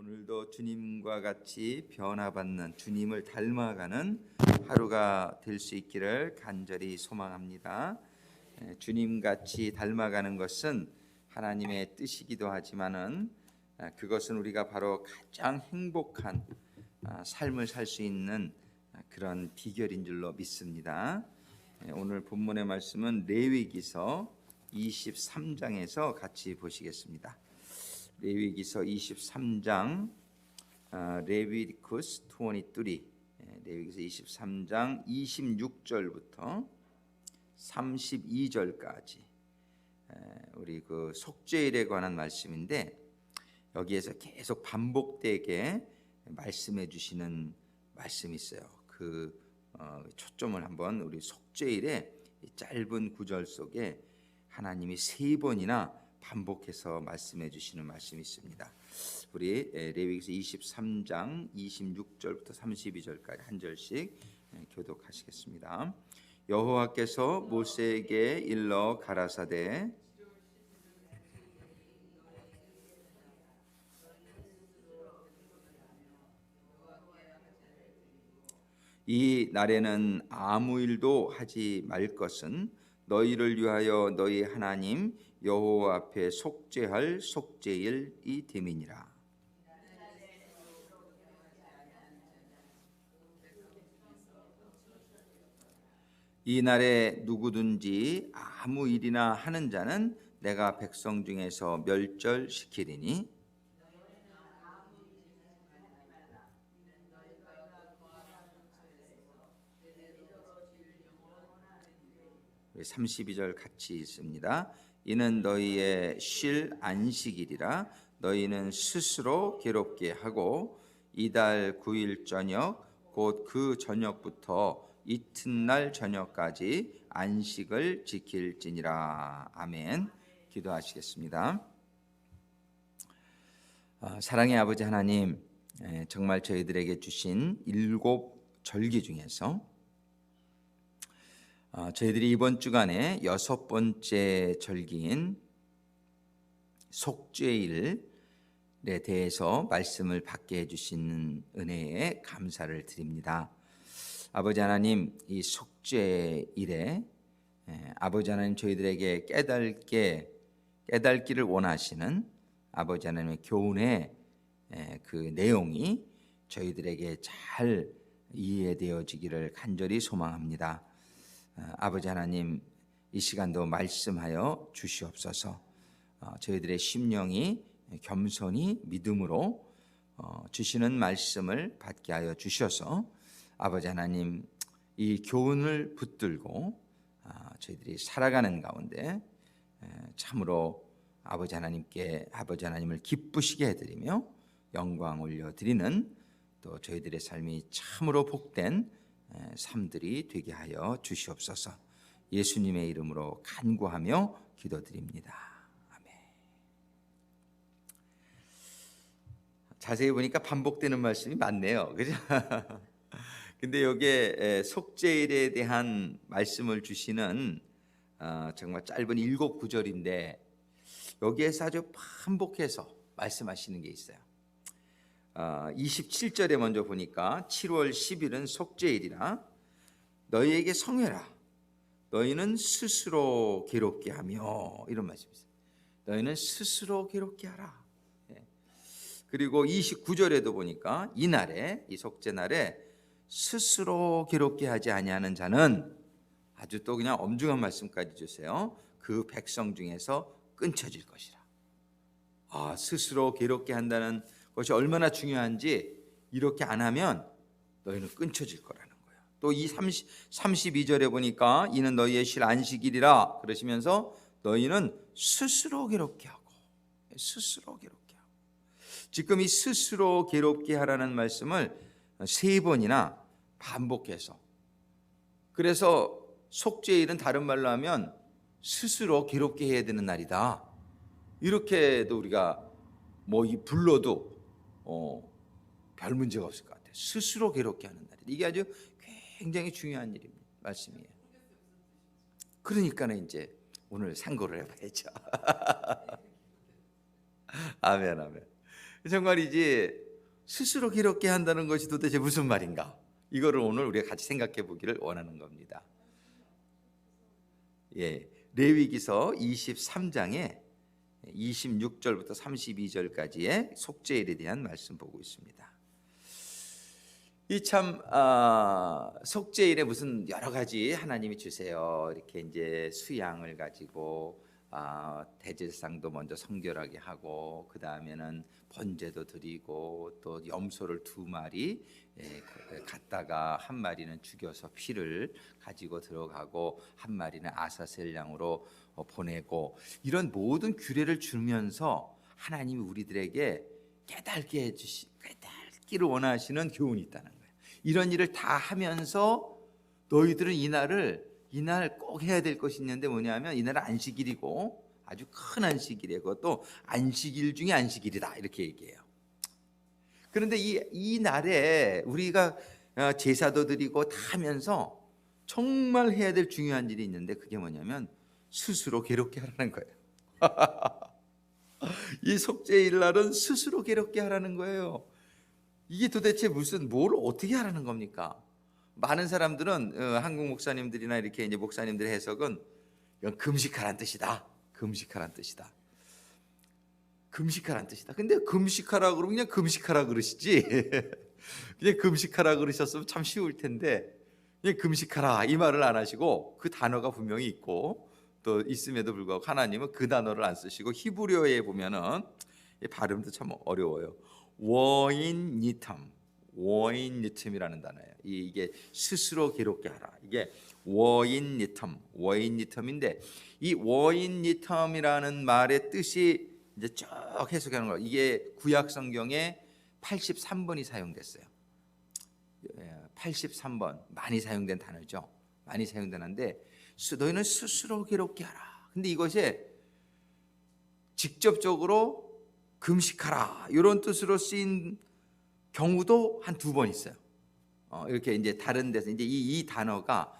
오늘도 주님과 같이 변화받는 주님을 닮아가는 하루가 될 수 있기를 간절히 소망합니다. 주님같이 닮아가는 것은 하나님의 뜻이기도 하지만은 그것은 우리가 바로 가장 행복한 삶을 살 수 있는 그런 비결인 줄로 믿습니다. 오늘 본문의 말씀은 레위기서 23장에서 같이 보시겠습니다. 레위기서 23장 레위디쿠스 23 레위기서 23장 26절부터 32절까지 우리 그 속죄일에 관한 말씀인데 여기에서 계속 반복되게 말씀해 주시는 말씀이 있어요. 그 초점을 한번 우리 속죄일의 짧은 구절 속에 하나님이 3번이나 반복해서 말씀해 주시는 말씀이 있습니다. 우리 레위기서 23장 26절부터 32절까지 한 절씩 교독하시겠습니다. 여호와께서 모세에게 일러 가라사대 이 날에는 아무 일도 하지 말 것은 너희를 위하여 너희 하나님 여호와 앞에 속죄할 속죄일이 됨이니라. 이 날에 누구든지 아무 일이나 하는 자는 내가 백성 중에서 멸절시키리니 32절 같이 있습니다. 이는 너희의 쉴 안식일이라 너희는 스스로 괴롭게 하고 이달 9일 저녁 곧 그 저녁부터 이튿날 저녁까지 안식을 지킬지니라. 아멘. 기도하시겠습니다. 사랑의 아버지 하나님, 정말 저희들에게 주신 7 절기 중에서 저희들이 이번 주간에 6번째 절기인 속죄일에 대해서 말씀을 받게 해주시는 은혜에 감사를 드립니다. 아버지 하나님, 이 속죄일에 아버지 하나님 저희들에게 깨닫기를 원하시는 아버지 하나님의 교훈의 그 내용이 저희들에게 잘 이해되어지기를 간절히 소망합니다. 아버지 하나님, 이 시간도 말씀하여 주시옵소서. 저희들의 심령이 겸손히 믿음으로 주시는 말씀을 받게 하여 주셔서 아버지 하나님, 이 교훈을 붙들고 저희들이 살아가는 가운데 참으로 아버지 하나님을 기쁘시게 해드리며 영광 올려드리는 또 저희들의 삶이 참으로 복된 삶들이 되게 하여 주시옵소서. 예수님의 이름으로 간구하며 기도드립니다. 아멘. 자세히 보니까 반복되는 말씀이 많네요. 그죠? 근데 여기에 속죄일에 대한 말씀을 주시는 정말 짧은 7 구절인데 여기에서 아주 반복해서 말씀하시는 게 있어요. 27절에 먼저 보니까 7월 10일은 속죄일이라 너희에게 성회라 너희는 스스로 괴롭게 하며 이런 말씀이 있어요. 너희는 스스로 괴롭게 하라. 그리고 29절에도 보니까 이 날에 이 속죄날에 스스로 괴롭게 하지 아니하는 자는 아주 또 그냥 엄중한 말씀까지 주세요. 그 백성 중에서 끊쳐질 것이라. 스스로 괴롭게 한다는 것이 얼마나 중요한지 이렇게 안 하면 너희는 끊쳐질 거라는 거예요. 또 이 32절에 보니까 이는 너희의 쉴 안식일이라 그러시면서 너희는 스스로 괴롭게 하고 스스로 괴롭게 하고 지금 이 스스로 괴롭게 하라는 말씀을 3번이나 반복해서 그래서 속죄일은 다른 말로 하면 스스로 괴롭게 해야 되는 날이다. 이렇게도 우리가 이 불러도 별 문제가 없을 것 같아요. 스스로 괴롭게 하는 날이 이게 아주 굉장히 중요한 일입니다. 말씀이에요. 그러니까는 이제 오늘 상고를 해봐야죠. 아멘, 아멘. 정말이지 스스로 괴롭게 한다는 것이 도대체 무슨 말인가? 이거를 오늘 우리가 같이 생각해 보기를 원하는 겁니다. 예, 레위기서 23장에 26절부터 32절까지의 속죄일에 대한 말씀 보고 있습니다. 이 참 속죄일에 무슨 여러 가지 하나님이 주세요. 이렇게 이제 수양을 가지고 대제사장도 먼저 성결하게 하고 그 다음에는 번제도 드리고 또 염소를 2마리 갖다가 한 마리는 죽여서 피를 가지고 들어가고 한 마리는 아사셀 양으로 보내고 이런 모든 규례를 주면서 하나님이 우리들에게 깨닫기를 원하시는 교훈이 있다는 거예요. 이런 일을 다 하면서 너희들은 이날 꼭 해야 될 것이 있는데 뭐냐면 이날은 안식일이고 아주 큰 안식일이에요. 그것도 안식일 중에 안식일이다 이렇게 얘기해요. 그런데 이 날에 우리가 제사도 드리고 다 하면서 정말 해야 될 중요한 일이 있는데 그게 뭐냐면 스스로 괴롭게 하라는 거예요. 이 속죄일 날은 스스로 괴롭게 하라는 거예요. 이게 도대체 뭘 어떻게 하라는 겁니까? 많은 사람들은 한국 목사님들이나 이렇게 이제 목사님들의 해석은 이건 금식하라는 뜻이다. 금식하라는 뜻이다. 금식하라는 뜻이다. 근데 금식하라 그러면 그냥 금식하라 그러시지. 그냥 금식하라 그러셨으면 참 쉬울 텐데 그냥 금식하라 이 말을 안 하시고 그 단어가 분명히 있고 또 있음에도 불구하고 하나님은 그 단어를 안 쓰시고 히브리어에 보면은 발음도 참 어려워요. 워인니텀이라는 단어예요. 이게 스스로 괴롭게 하라. 이게 워인니텀인데 이 워인니텀이라는 말의 뜻이 이제 쭉 해석하는 거예요. 이게 구약 성경에 83번이 사용됐어요. 83번 많이 사용된 단어죠. 많이 사용되는데 너희는 스스로 괴롭게 하라. 근데 이것이 직접적으로 금식하라 이런 뜻으로 쓰인 경우도 한 2번 있어요. 이렇게 이제 다른 데서 이제 이 단어가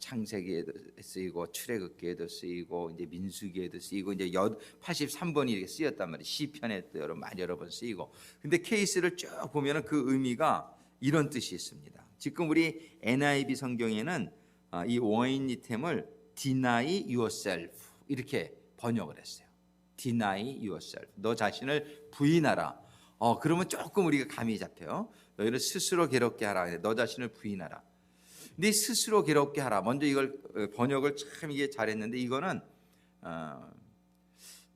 창세기에도 쓰이고 출애굽기에도 쓰이고 이제 민수기에도 쓰이고 이제 83번이 이렇게 쓰였단 말이에요. 시편에도 여러 번 쓰이고. 근데 케이스를 쭉 보면은 그 의미가 이런 뜻이 있습니다. 지금 우리 NIV 성경에는 이 워인니템을 deny yourself 이렇게 번역을 했어요. deny yourself. 너 자신을 부인하라. 그러면 조금 우리가 감이 잡혀요. 너희를 스스로 괴롭게 하라. 너 자신을 부인하라. 네 스스로 괴롭게 하라. 먼저 이걸 번역을 참 이게 잘했는데 이거는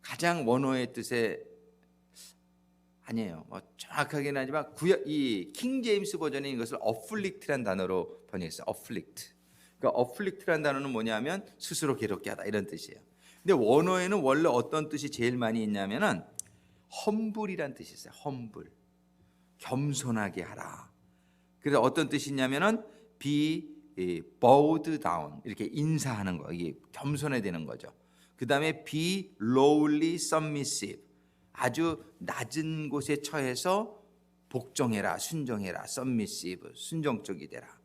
가장 원어의 뜻에 아니에요. 정확하게는 하지만 이 킹 제임스 버전에 이것을 afflict라는 단어로 번역했어요. afflict. 그러니까 afflict라는 단어는 뭐냐면 스스로 괴롭게 하다 이런 뜻이에요. 근데 원어에는 원래 어떤 뜻이 제일 많이 있냐면은 humble이란 뜻이 있어요. humble. 겸손하게 하라. 그래서 어떤 뜻이 있냐면은 be bowed down 이렇게 인사하는 거. 이게 겸손해야 되는 거죠. 그다음에 be lowly submissive. 아주 낮은 곳에 처해서 복종해라, 순종해라, submissive, 순종적이 되라.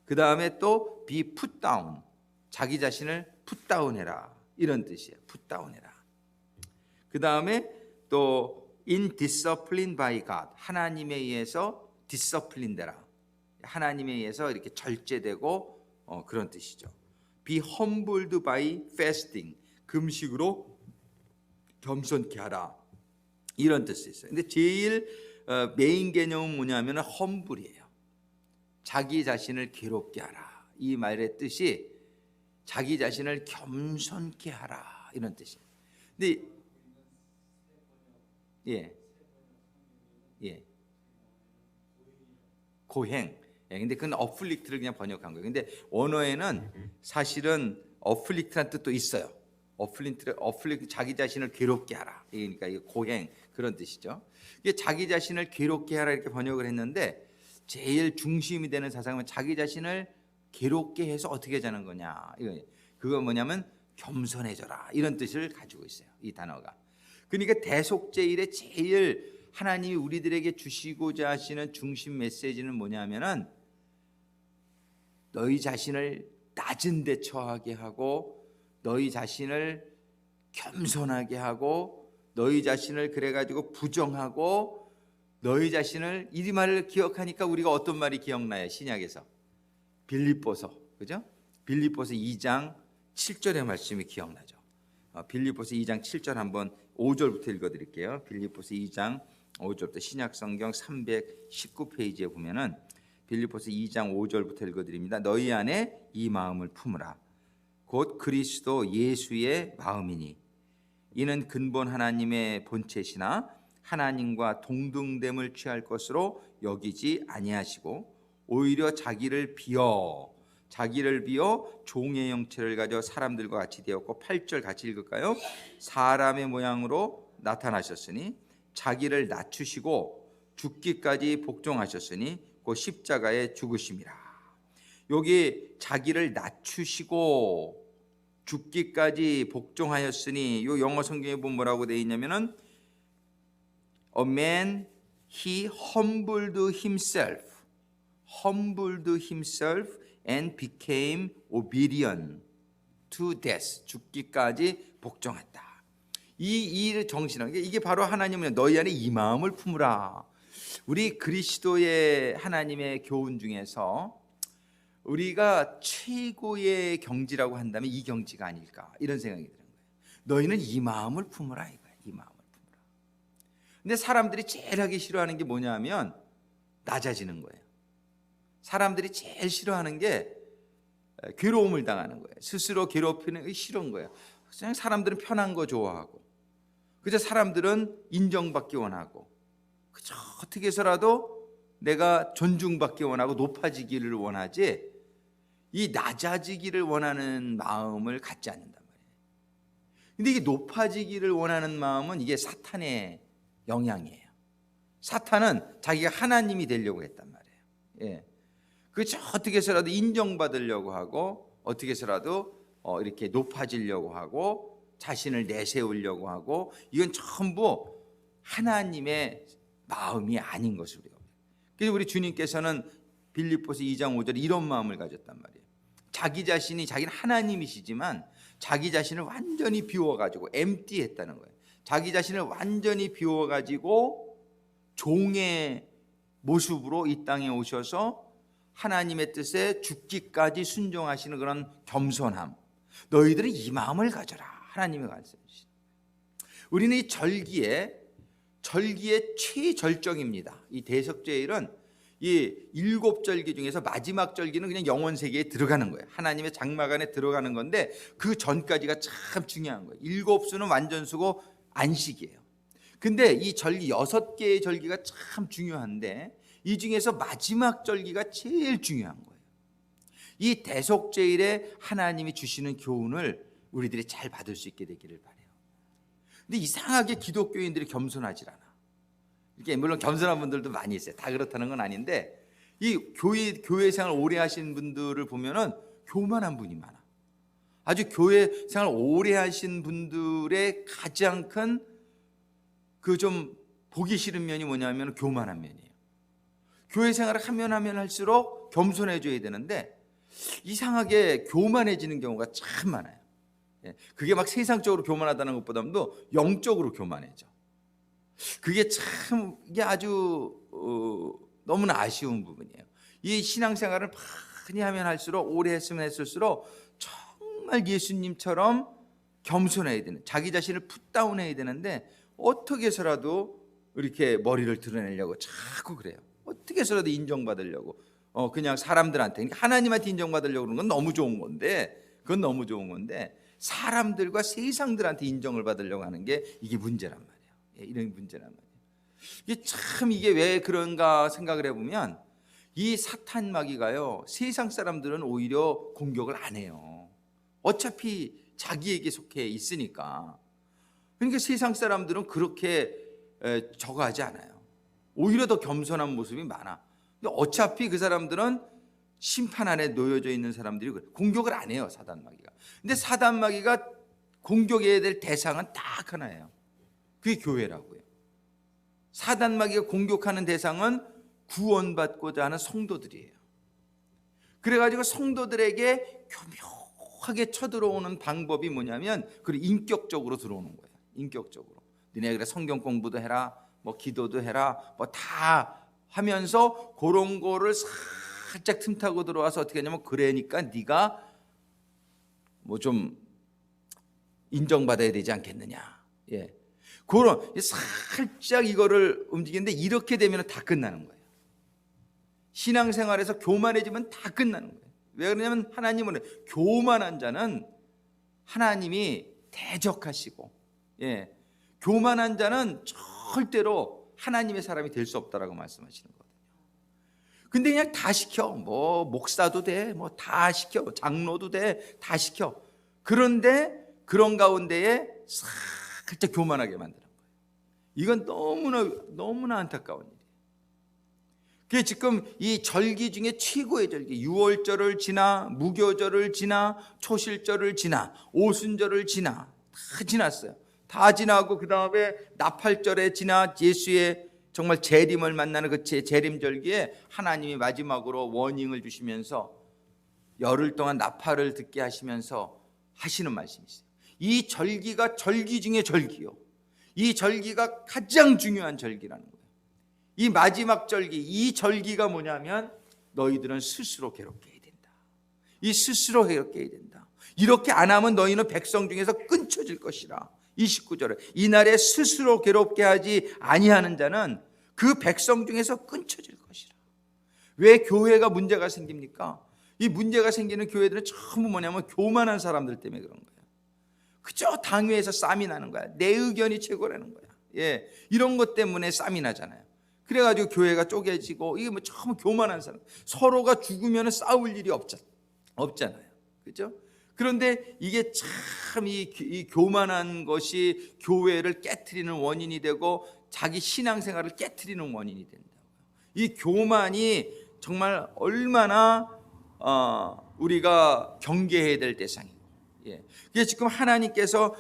그 다음에 또 be put down, 자기 자신을 put down 해라 이런 뜻이에요. put down 해라. 그 다음에 또 in discipline by God, 하나님에 의해서 discipline 되라. 하나님에 의해서 이렇게 절제되고 그런 뜻이죠. be humbled by fasting, 금식으로 겸손케 하라. 이런 뜻이 있어요. 근데 제일 메인 개념은 뭐냐면 험불이에요. 자기 자신을 괴롭게 하라. 이 말의 뜻이 자기 자신을 겸손케 하라 이런 뜻이에요. 근데 고행. 근데 그건 어플릭트를 그냥 번역한 거예요. 근데 원어에는 사실은 어플릭트란 뜻도 있어요. 어플릭트 자기 자신을 괴롭게 하라. 그러니까 이게 고행 그런 뜻이죠. 이게 자기 자신을 괴롭게 하라 이렇게 번역을 했는데 제일 중심이 되는 사상은 자기 자신을 괴롭게 해서 어떻게 하자는 거냐. 그거 뭐냐면 겸손해져라 이런 뜻을 가지고 있어요. 이 단어가. 그러니까 대속죄일에 제일 하나님이 우리들에게 주시고자 하시는 중심 메시지는 뭐냐면은 너희 자신을 낮은 데 처하게 하고 너희 자신을 겸손하게 하고 너희 자신을 그래가지고 부정하고 너희 자신을 이 말을 기억하니까 우리가 어떤 말이 기억나요? 신약에서 빌립보서, 그죠? 빌립보서 2장 7절의 말씀이 기억나죠. 빌립보서 2장 7절 한번 5절부터 읽어드릴게요. 빌립보서 2장 5절부터 신약성경 319페이지에 보면은 빌립보서 2장 5절부터 읽어드립니다. 너희 안에 이 마음을 품으라. 곧 그리스도 예수의 마음이니 이는 근본 하나님의 본체시나 하나님과 동등됨을 취할 것으로 여기지 아니하시고 오히려 자기를 비어 종의 형체를 가져 사람들과 같이 되었고 8절 같이 읽을까요? 사람의 모양으로 나타나셨으니 자기를 낮추시고 죽기까지 복종하셨으니 곧 십자가에 죽으심이라. 여기 자기를 낮추시고 죽기까지 복종하였으니 요 영어 성경에 보면 뭐라고 되어 있냐면은 A man he humbled himself and became obedient to death. 죽기까지 복종했다. 이 정신은 이게 바로 하나님은 너희 안에 이 마음을 품으라. 우리 그리스도의 하나님의 교훈 중에서 우리가 최고의 경지라고 한다면 이 경지가 아닐까 이런 생각이 드는 거예요. 너희는 이 마음을 품으라 이거야. 이 마음을 품으라. 근데 사람들이 제일 하기 싫어하는 게 뭐냐면 낮아지는 거예요. 사람들이 제일 싫어하는 게 괴로움을 당하는 거예요. 스스로 괴롭히는 게 싫은 거예요. 그냥 사람들은 편한 거 좋아하고, 그저 사람들은 인정받기 원하고, 그저 어떻게 해서라도 내가 존중받기 원하고 높아지기를 원하지 이 낮아지기를 원하는 마음을 갖지 않는단 말이에요. 근데 이게 높아지기를 원하는 마음은 이게 사탄의 영향이에요. 사탄은 자기가 하나님이 되려고 했단 말이에요. 예. 그저 어떻게 해서라도 인정받으려고 하고 어떻게 해서라도 이렇게 높아지려고 하고 자신을 내세우려고 하고 이건 전부 하나님의 마음이 아닌 것을 우리가. 그래서 우리 주님께서는 빌립보서 2장 5절에 이런 마음을 가졌단 말이에요. 자기 자신이 자기는 하나님이시지만 자기 자신을 완전히 비워가지고 empty했다는 거예요. 자기 자신을 완전히 비워가지고 종의 모습으로 이 땅에 오셔서 하나님의 뜻에 죽기까지 순종하시는 그런 겸손함. 너희들은 이 마음을 가져라. 하나님의 말씀이시. 우리는 이 절기의 최절정입니다. 이 대속죄일은 이 7절기 중에서 마지막 절기는 그냥 영원 세계에 들어가는 거예요. 하나님의 장막 안에 들어가는 건데 그 전까지가 참 중요한 거예요. 7수는 완전수고 안식이에요. 근데 이 절기 6개의 절기가 참 중요한데 이 중에서 마지막 절기가 제일 중요한 거예요. 이 대속죄일에 하나님이 주시는 교훈을 우리들이 잘 받을 수 있게 되기를 바라요. 근데 이상하게 기독교인들이 겸손하지 않아. 이게 물론 겸손한 분들도 많이 있어요. 다 그렇다는 건 아닌데 이 교회 생활 오래 하신 분들을 보면은 교만한 분이 많아. 아주 교회 생활 오래 하신 분들의 가장 큰 그 좀 보기 싫은 면이 뭐냐면 교만한 면이에요. 교회 생활을 하면 할수록 겸손해져야 되는데 이상하게 교만해지는 경우가 참 많아요. 그게 막 세상적으로 교만하다는 것보다도 영적으로 교만해져. 그게 참 이게 아주 너무나 아쉬운 부분이에요. 이 신앙생활을 많이 하면 할수록 오래 했으면 했을수록 정말 예수님처럼 겸손해야 되는, 자기 자신을 풋다운해야 되는데 어떻게 해서라도 이렇게 머리를 드러내려고 자꾸 그래요. 어떻게 해서라도 인정받으려고 그냥 사람들한테, 그러니까 하나님한테 인정받으려고 그러는 건 너무 좋은 건데, 그건 너무 좋은 건데 사람들과 세상들한테 인정을 받으려고 하는 게 이게 문제란 말이에요. 이런 문제란 말이에요. 이게 왜 그런가 생각을 해보면 이 사탄 마귀가요, 세상 사람들은 오히려 공격을 안 해요. 어차피 자기에게 속해 있으니까. 그러니까 세상 사람들은 그렇게 저거하지 않아요. 오히려 더 겸손한 모습이 많아. 근데 어차피 그 사람들은 심판 안에 놓여져 있는 사람들이 공격을 안 해요, 사단 마귀가. 근데 사단 마귀가 공격해야 될 대상은 딱 하나예요. 그게 교회라고요. 사단 마귀가 공격하는 대상은 구원받고자 하는 성도들이에요. 그래가지고 성도들에게 교묘하게 쳐들어오는 방법이 뭐냐면 인격적으로 들어오는 거예요. 인격적으로. 니네 그래 성경 공부도 해라, 뭐 기도도 해라, 뭐 다 하면서 그런 거를 살짝 틈타고 들어와서 어떻게 하냐면, 그러니까 네가 뭐 좀 인정받아야 되지 않겠느냐. 예, 그런 살짝 이거를 움직이는데, 이렇게 되면 다 끝나는 거예요. 신앙생활에서 교만해지면 다 끝나는 거예요. 왜 그러냐면, 하나님은 교만한 자는 하나님이 대적하시고, 예, 교만한 자는 절대로 하나님의 사람이 될 수 없다라고 말씀하시는 거거든요. 근데 그냥 다 시켜. 뭐 목사도 돼, 뭐 다 시켜, 장로도 돼, 다 시켜. 그런데 그런 가운데에 살짝 교만하게 만드는 거예요. 이건 너무나 안타까운 일이에요. 그게 지금 이 절기 중에 최고의 절기, 유월절을 지나, 무교절을 지나, 초실절을 지나, 오순절을 지나, 다 지났어요. 다 지나고 그 다음에 나팔절에 지나, 예수의 정말 재림을 만나는 그 재림절기에 하나님이 마지막으로 워닝을 주시면서 열흘 동안 나팔을 듣게 하시면서 하시는 말씀이 있어요. 이 절기가 절기 중에 절기요, 이 절기가 가장 중요한 절기라는 거예요. 이 마지막 절기, 이 절기가 뭐냐면, 너희들은 스스로 괴롭게 해야 된다. 이 스스로 괴롭게 해야 된다. 이렇게 안 하면 너희는 백성 중에서 끊쳐질 것이라. 29절에 이날에 스스로 괴롭게 하지 아니하는 자는 그 백성 중에서 끊쳐질 것이라. 왜 교회가 문제가 생깁니까? 이 문제가 생기는 교회들은 전부 뭐냐면 교만한 사람들 때문에 그런 거예요. 그저 당회에서 싸움이 나는 거야. 내 의견이 최고라는 거야. 예, 이런 것 때문에 싸움이 나잖아요. 그래가지고 교회가 쪼개지고, 이게 뭐 전부 교만한 사람, 서로가 죽으면 싸울 일이 없잖아요. 그죠? 그런데 이게 참 이 교만한 것이 교회를 깨트리는 원인이 되고, 자기 신앙생활을 깨트리는 원인이 된다고요. 이 교만이 정말 얼마나 우리가 경계해야 될 대상이에요. 예. 그게 지금 하나님께서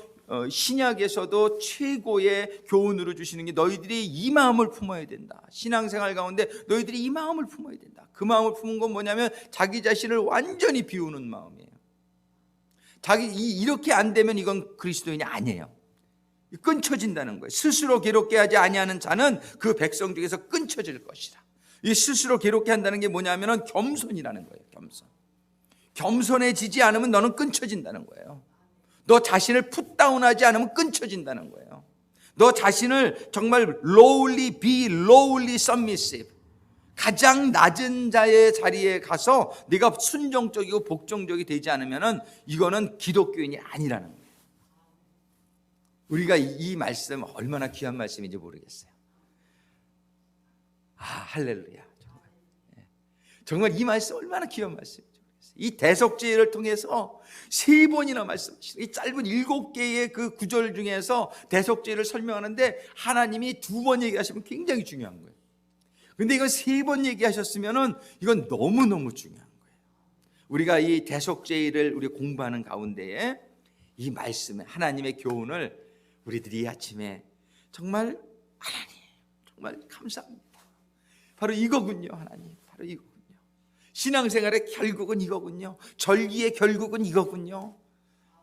신약에서도 최고의 교훈으로 주시는 게, 너희들이 이 마음을 품어야 된다. 신앙생활 가운데 너희들이 이 마음을 품어야 된다. 그 마음을 품은 건 뭐냐면, 자기 자신을 완전히 비우는 마음이에요. 이렇게 안 되면 이건 그리스도인이 아니에요. 끊쳐진다는 거예요. 스스로 괴롭게 하지 아니하는 자는 그 백성 중에서 끊쳐질 것이라. 이 스스로 괴롭게 한다는 게 뭐냐면 겸손이라는 거예요. 겸손해지지 않으면 너는 끊쳐진다는 거예요. 너 자신을 풋다운하지 않으면 끊쳐진다는 거예요. 너 자신을 정말 lowly, be lowly submissive, 가장 낮은 자의 자리에 가서 네가 순종적이고 복종적이 되지 않으면 이거는 기독교인이 아니라는 거예요. 우리가 이 말씀 얼마나 귀한 말씀인지 모르겠어요. 할렐루야. 정말 이 말씀 얼마나 귀한 말씀인지. 이 대속죄를 통해서 3번이나 말씀하시는, 이 짧은 7개의 그 구절 중에서 대속죄를 설명하는데 하나님이 2번 얘기하시면 굉장히 중요한 거예요. 근데 이건 3번 얘기하셨으면은 이건 너무너무 중요한 거예요. 우리가 이 대속죄를 우리 공부하는 가운데에 이 말씀, 하나님의 교훈을 우리들이 이 아침에 정말, 하나님 정말 감사합니다. 바로 이거군요. 하나님, 바로 이거군요. 신앙생활의 결국은 이거군요. 절기의 결국은 이거군요.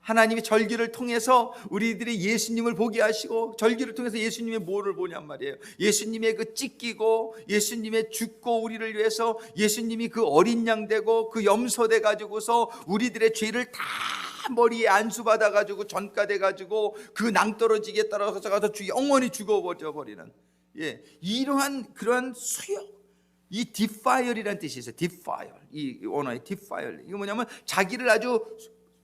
하나님이 절기를 통해서 우리들이 예수님을 보게 하시고, 절기를 통해서 예수님의 뭐를 보냔 말이에요. 예수님의 그 찢기고, 예수님의 죽고 우리를 위해서, 예수님이 그 어린 양 되고 그 염소돼 가지고서 우리들의 죄를 다 머리에 안수받아 가지고 전가돼 가지고 그 낭떠러지기에 따라서 가서 영원히 죽어버려 버리는, 예, 이러한 그러한 수요, 이 디파이얼이라는 뜻이 있어요. 디파이얼, 이 원어의 디파이얼, 이거 뭐냐면 자기를 아주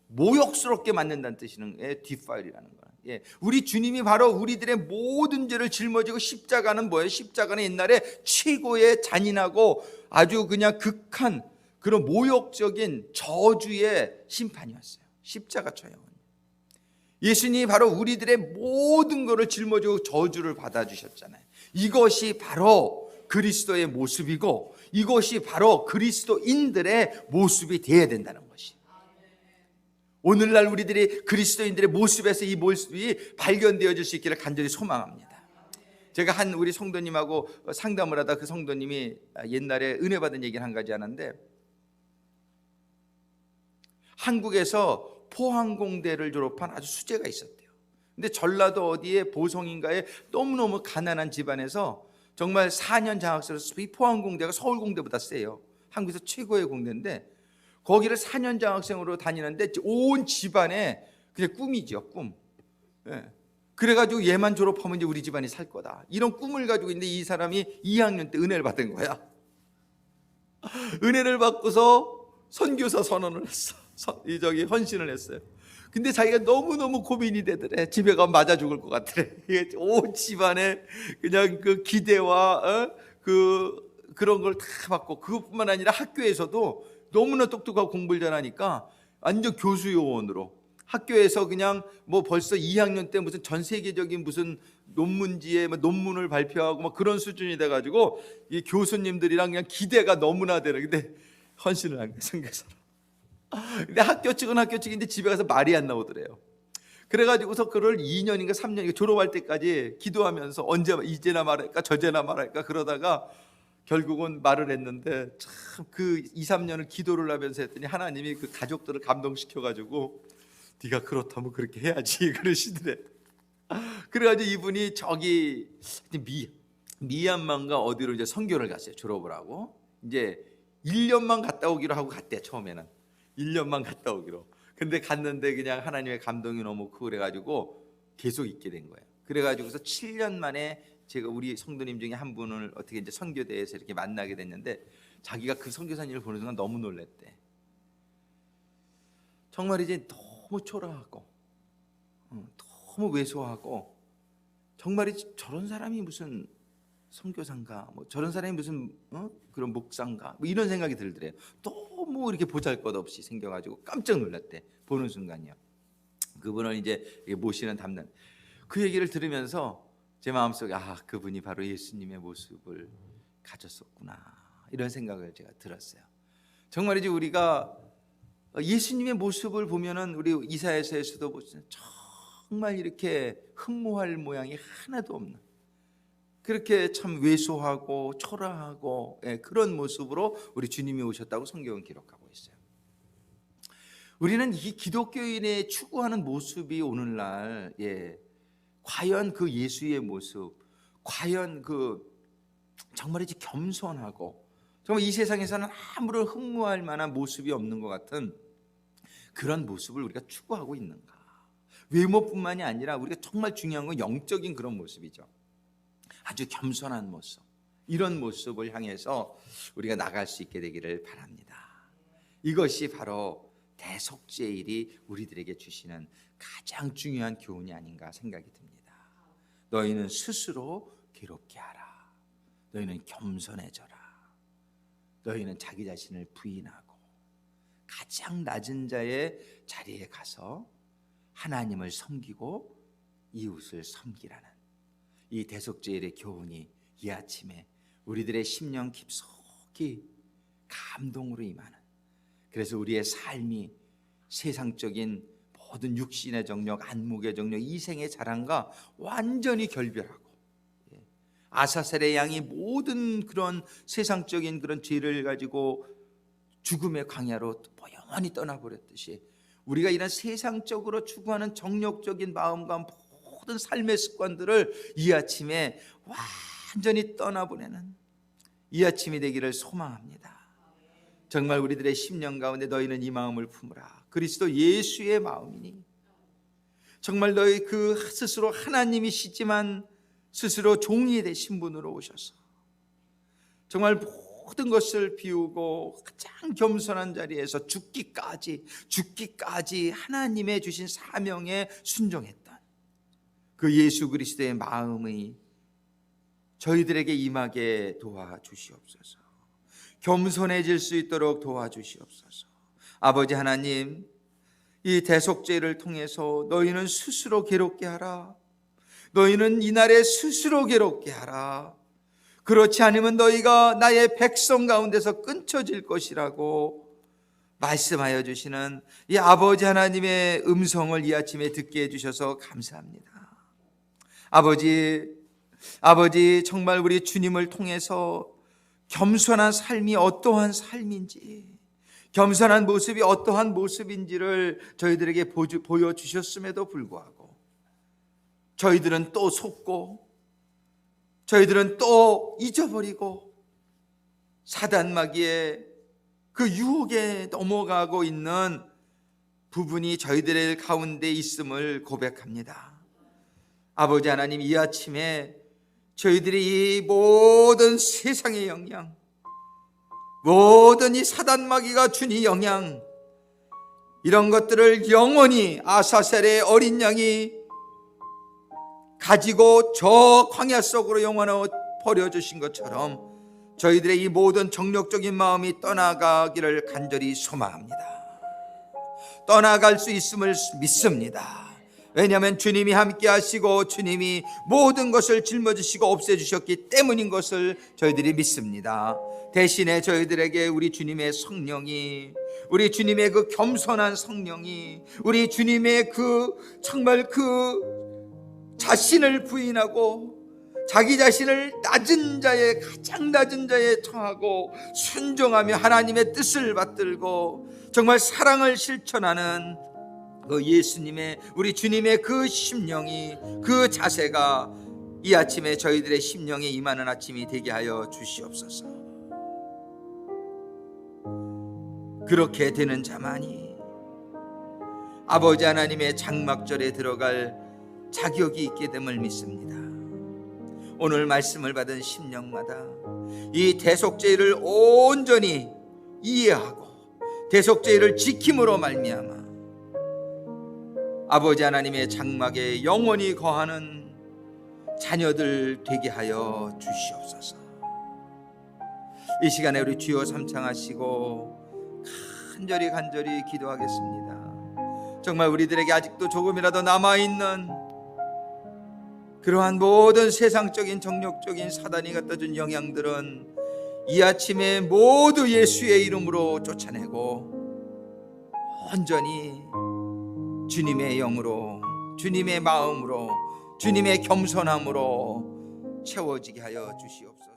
모욕스럽게 만든다는 뜻이는 디파이얼이라는 거예요. 예, 우리 주님이 바로 우리들의 모든 죄를 짊어지고, 십자가는 뭐예요? 십자가는 옛날에 최고의 잔인하고 아주 그냥 극한 그런 모욕적인 저주의 심판이었어요. 십자가 처형은. 예수님이 바로 우리들의 모든 것을 짊어지고 저주를 받아주셨잖아요. 이것이 바로 그리스도의 모습이고, 이것이 바로 그리스도인들의 모습이 되어야 된다는 것이, 오늘날 우리들이 그리스도인들의 모습에서 이 모습이 발견되어질 수 있기를 간절히 소망합니다. 제가 한 우리 성도님하고 상담을 하다 그 성도님이 옛날에 은혜 받은 얘기를 한 가지 하는데, 한국에서 포항공대를 졸업한 아주 수재가 있었대요. 근데 전라도 어디에 보성인가에 너무너무 가난한 집안에서 정말 4년 장학생으로 포항공대가 서울공대보다 세요. 한국에서 최고의 공대인데 거기를 4년 장학생으로 다니는데 온 집안에 그냥 꿈이죠, 꿈. 예. 그래가지고 얘만 졸업하면 이제 우리 집안이 살 거다, 이런 꿈을 가지고 있는데 이 사람이 2학년 때 은혜를 받은 거야. 은혜를 받고서 선교사 선언을 했어. 헌신을 했어요. 근데 자기가 너무너무 고민이 되더래. 집에 가면 맞아 죽을 것 같더래. 온 집안에 그냥 그 기대와 그런 걸 다 받고, 그것뿐만 아니라 학교에서도 너무나 똑똑하고 공부를 잘하니까 완전 교수 요원으로 학교에서 그냥 뭐 벌써 2학년 때 무슨 전 세계적인 무슨 논문지에 논문을 발표하고 막 그런 수준이 돼가지고 이 교수님들이랑 그냥 기대가 너무나 되는. 근데 헌신을 한 거예요, 선교사로. 근데 학교 측은 학교 측인데 집에 가서 말이 안 나오더래요. 그래가지고서 그걸 2년인가 3년인가 졸업할 때까지 기도하면서 언제 이제나 말할까 저제나 말할까 그러다가 결국은 말을 했는데, 참 그 2, 3년을 기도를 하면서 했더니 하나님이 그 가족들을 감동시켜가지고 네가 그렇다면 그렇게 해야지 그러시더래. 그래가지고 이분이 저기 미얀마인가 어디로 이제 선교를 갔어요, 졸업을 하고. 이제 1년만 갔다 오기로 하고 갔대. 처음에는 1년만 갔다 오기로. 근데 갔는데 그냥 하나님의 감동이 너무 크고 그래가지고 계속 있게 된 거예요. 그래가지고서 7년 만에 제가 우리 성도님 중에 한 분을 어떻게 이제 선교대에서 이렇게 만나게 됐는데, 자기가 그 선교사님을 보는 순간 너무 놀랬대. 정말 이제 너무 초라하고 너무 왜소하고, 정말 저런 사람이 무슨 선교사인가, 뭐 저런 사람이 무슨 그런 목사인가, 뭐 이런 생각이 들더래요. 너무 이렇게 보잘것없이 생겨가지고 깜짝 놀랐대, 보는 순간이요. 그분을 이제 모시는 담당, 그 얘기를 들으면서 제 마음속에 그분이 바로 예수님의 모습을 가졌었구나, 이런 생각을 제가 들었어요. 정말이지 우리가 예수님의 모습을 보면은 우리 이사야서에서도 보시면 정말 이렇게 흠모할 모양이 하나도 없는, 그렇게 참 왜소하고 초라하고 그런 모습으로 우리 주님이 오셨다고 성경은 기록하고 있어요. 우리는 이 기독교인의 추구하는 모습이 오늘날 과연 그 예수의 모습, 과연 그 정말이지 겸손하고 정말 이 세상에서는 아무런 흠모할 만한 모습이 없는 것 같은 그런 모습을 우리가 추구하고 있는가? 외모뿐만이 아니라 우리가 정말 중요한 건 영적인 그런 모습이죠. 아주 겸손한 모습, 이런 모습을 향해서 우리가 나갈 수 있게 되기를 바랍니다. 이것이 바로 대속죄일이 우리들에게 주시는 가장 중요한 교훈이 아닌가 생각이 듭니다. 너희는 스스로 괴롭게 하라. 너희는 겸손해져라. 너희는 자기 자신을 부인하고 가장 낮은 자의 자리에 가서 하나님을 섬기고 이웃을 섬기라는 이 대속죄일의 교훈이 이 아침에 우리들의 심령 깊숙이 감동으로 임하는, 그래서 우리의 삶이 세상적인 모든 육신의 정력, 안목의 정력, 이생의 자랑과 완전히 결별하고, 아사셀의 양이 모든 그런 세상적인 그런 죄를 가지고 죽음의 광야로 영원히 떠나버렸듯이, 우리가 이런 세상적으로 추구하는 정력적인 마음과 모든 삶의 습관들을 이 아침에 완전히 떠나보내는 이 아침이 되기를 소망합니다. 정말 우리들의 심령 가운데 너희는 이 마음을 품으라. 그리스도 예수의 마음이니, 정말 너희 그 스스로 하나님이시지만 스스로 종이 되신 분으로 오셔서 정말 모든 것을 비우고 가장 겸손한 자리에서 죽기까지 하나님의 주신 사명에 순종했던 그 예수 그리스도의 마음이 저희들에게 임하게 도와주시옵소서. 겸손해질 수 있도록 도와주시옵소서. 아버지 하나님, 이 대속죄를 통해서 너희는 스스로 괴롭게 하라. 너희는 이날에 스스로 괴롭게 하라. 그렇지 않으면 너희가 나의 백성 가운데서 끊쳐질 것이라고 말씀하여 주시는 이 아버지 하나님의 음성을 이 아침에 듣게 해주셔서 감사합니다. 아버지 정말 우리 주님을 통해서 겸손한 삶이 어떠한 삶인지, 겸손한 모습이 어떠한 모습인지를 저희들에게 보여주셨음에도 불구하고 저희들은 또 속고 저희들은 또 잊어버리고 사단 마귀의 그 유혹에 넘어가고 있는 부분이 저희들의 가운데 있음을 고백합니다. 아버지 하나님, 이 아침에 저희들이 이 모든 세상의 영향, 모든 이 사단 마귀가 준 이 영향, 이런 것들을 영원히 아사셀의 어린 양이 가지고 저 광야 속으로 영원히 버려주신 것처럼 저희들의 이 모든 정욕적인 마음이 떠나가기를 간절히 소망합니다. 떠나갈 수 있음을 믿습니다. 왜냐하면 주님이 함께 하시고 주님이 모든 것을 짊어지시고 없애주셨기 때문인 것을 저희들이 믿습니다. 대신에 저희들에게 우리 주님의 성령이, 우리 주님의 그 겸손한 성령이, 우리 주님의 그 정말 그 자신을 부인하고 자기 자신을 낮은 자에, 가장 낮은 자에 처하고 순종하며 하나님의 뜻을 받들고 정말 사랑을 실천하는 그 예수님의, 우리 주님의 그 심령이, 그 자세가 이 아침에 저희들의 심령에 임하는 아침이 되게 하여 주시옵소서. 그렇게 되는 자만이 아버지 하나님의 장막절에 들어갈 자격이 있게 됨을 믿습니다. 오늘 말씀을 받은 심령마다 이 대속죄를 온전히 이해하고 대속죄를 지킴으로 말미암아 아버지 하나님의 장막에 영원히 거하는 자녀들 되게 하여 주시옵소서. 이 시간에 우리 주여 삼창하시고 간절히 기도하겠습니다. 정말 우리들에게 아직도 조금이라도 남아있는 그러한 모든 세상적인 정욕적인 사단이 갖다 준 영향들은 이 아침에 모두 예수의 이름으로 쫓아내고 온전히 주님의 영으로, 주님의 마음으로, 주님의 겸손함으로 채워지게 하여 주시옵소서.